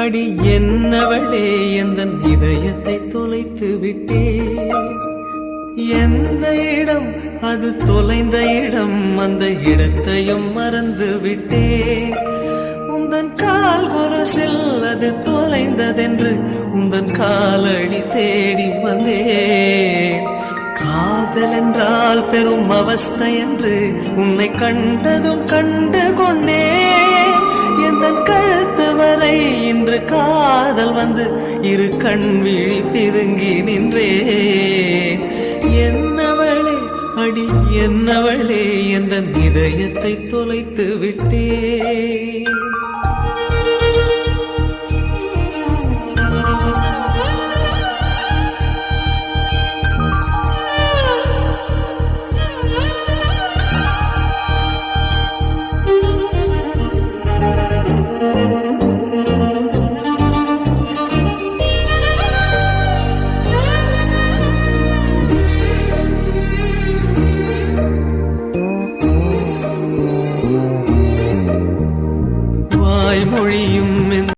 அடி என்னவளே எந்தன் இதயத்தை தொலைத்து விட்டே. எந்த இடம் அது தொலைந்த இடம், அந்த இடத்தையும் மறந்து விட்டே. உந்தன் கால் கொலுசில் அது தொலைந்ததென்று உந்தன் காலடி தேடி வந்தே. காதல் என்றால் பெரும் அவஸ்தை என்று உன்னை கண்டதும் கண்டு கொண்டே. எந்தன் கழுத்து வரை இன்று காதல் வந்து இரு கண் விழி பிதுங்கி நின்றே. என்னவளே அடி என்னவளே எந்தன் இதயத்தை தொலைத்து விட்டே.